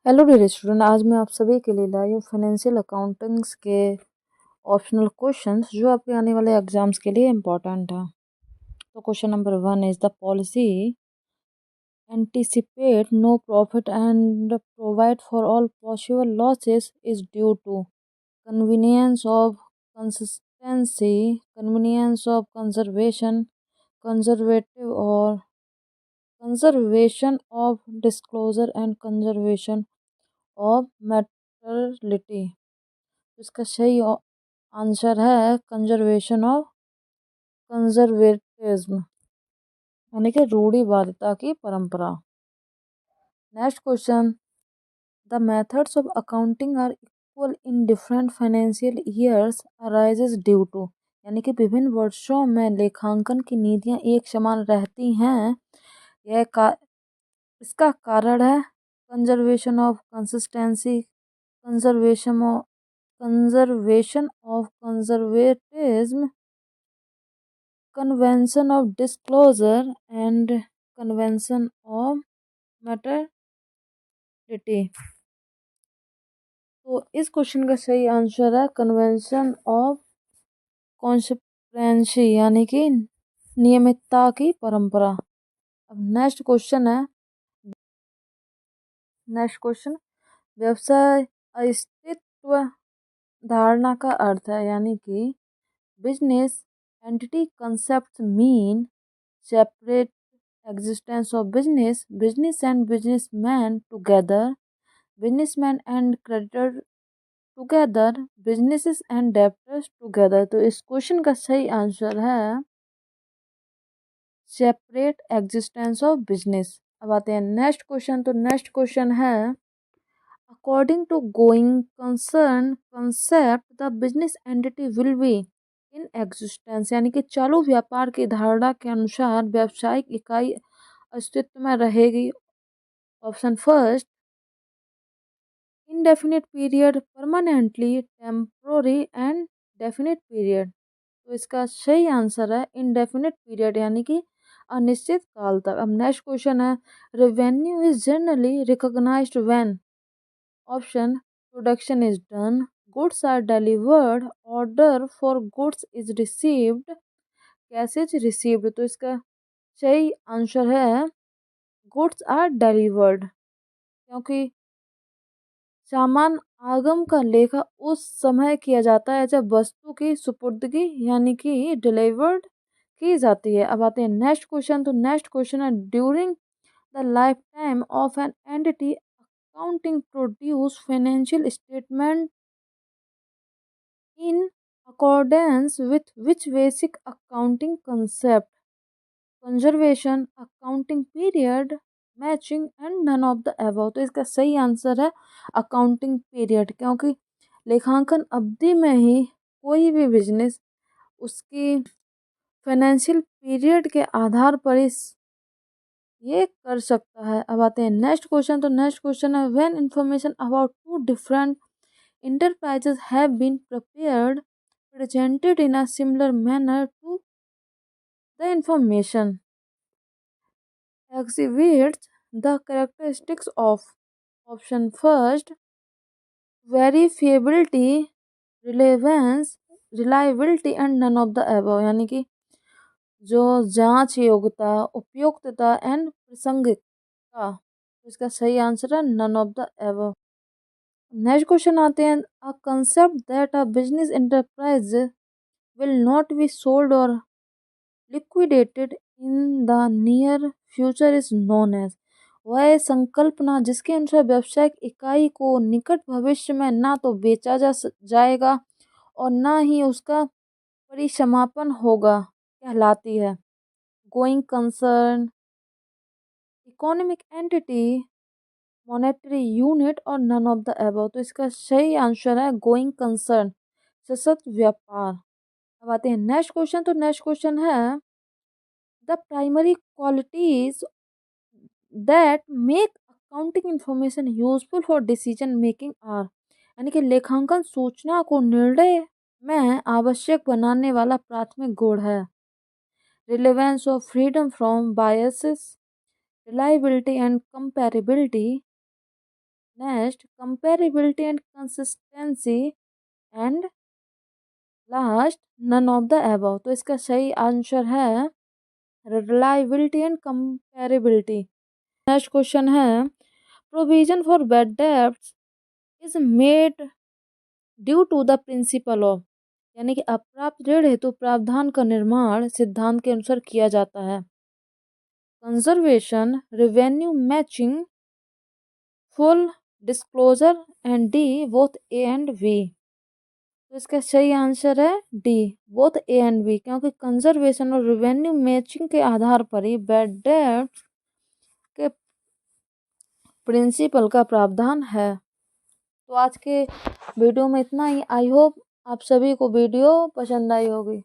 Hello dear student, आज मैं आप सभी के लिए लाई हूँ फाइनेंशियल अकाउंटिंग्स के ऑप्शनल क्वेश्चंस जो आपके आने वाले एग्जाम्स के लिए इम्पोर्टेंट है। तो question number 1 is the policy anticipate no profit and provide for all possible losses is due to convenience of consistency, convenience of conservation, conservative or conservation of disclosure and conservation of materiality। इसका सही answer है conservation of conservatism, यानी कि रूढ़िवादिता की परंपरा। Next question, the methods of accounting are equal in different financial years arises due to, यानी कि विभिन्न वर्षों में लेखांकन की नीतियां एक समान रहती हैं। इसका कारण है conservation of consistency, conservation of conservatism, convention of disclosure and convention of maternity. तो इस क्वेश्चन का सही आंसर है कन्वेंशन ऑफ कॉन्स्पिरेंसी, यानी कि नियमितता की परंपरा। अब नेक्स्ट क्वेश्चन, व्यवसाय अस्तित्व धारणा का अर्थ है, यानी कि business entity concept mean separate existence of business, business and businessman together, businessman and creditor together, businesses and debtors together। तो इस क्वेश्चन का सही आंसर है सेपरेट एग्जिस्टेंस ऑफ बिजनेस। अब आते हैं नेक्स्ट क्वेश्चन। तो नेक्स्ट क्वेश्चन है, according to going concern concept the business entity will be in existence, यानी कि चालू व्यापार की धारणा के अनुसार व्यावसायिक इकाई अस्तित्व में रहेगी। Option first, indefinite period, permanently, temporary and definite period. तो इसका सही आंसर है इनडेफिनिट पीरियड, यानी कि अनिश्चित काल तक। अब नेक्स्ट क्वेश्चन है, revenue is generally recognised when. Option, production is done, goods are delivered, order for goods is received, cash is received. तो इसका सही आंसर है गुड्स आर डिलीवर्ड, क्योंकि सामान आगम का लेखा उस समय किया जाता है जब वस्तु की सुपुर्दगी यानी कि डिलीवर्ड की जाती है। अब आते हैं नेक्स्ट क्वेश्चन। तो नेक्स्ट क्वेश्चन है, during the life time of an entity accounting produce financial statement in accordance with which basic accounting concept, conservation, accounting period, matching and none of the above. तो इसका सही answer है accounting period, क्योंकि लेखांकन अवधि में ही कोई भी बिजनेस उसकी फाइनेंशियल पीरियड के आधार पर ये कर सकता है। अब आते हैं नेक्स्ट क्वेश्चन। तो नेक्स्ट क्वेश्चन है, when information about two different enterprises have been presented in a similar manner to the information exhibits the characteristics of, option first, verifiability, relevance, reliability and none of the above, यानी कि जो जांच योग्यता, उपयुक्तता and प्रासंगिकता। इसका सही answer है none of the above. Next question आते हैं, a concept that a business enterprise will not be sold or liquidated in the near future is known as। वह संकल्पना जिसके अनुसार व्यवसायिक इकाई को निकट भविष्य में ना तो बेचा जाएगा और ना ही उसका परिसमापन होगा कहलाती है। Going concern, economic entity, monetary unit और नन ऑफ द अबव। तो इसका सही आंसर है गोइंग कंसर्न, सशक्त व्यापार। अब आते हैं नेक्स्ट क्वेश्चन। तो नेक्स्ट क्वेश्चन है, the primary qualities that make accounting information useful for decision making are, यानी कि लेखांकन सूचना को निर्णय में आवश्यक बनाने वाला प्राथमिक गुण है। Relevance of freedom from biases, reliability and comparability, next comparability and consistency, and last none of the above. तो इसका सही आंसर है reliability and comparability. Next question है provision for bad debts is made due to the principle of, यानी कि अप्राप्त ऋण हेतु प्रावधान का निर्माण सिद्धांत के अनुसार किया जाता है। Conservation, revenue matching, full disclosure and D both A and B. तो इसका सही आंसर है D both A and B, क्योंकि कंजर्वेशन और रेवेन्यू मैचिंग के आधार पर ही बैड डेट्स के प्रिंसिपल का प्रावधान है। तो आज के वीडियो में इतना ही। आई होप आप सभी को वीडियो पसंद आई होगी।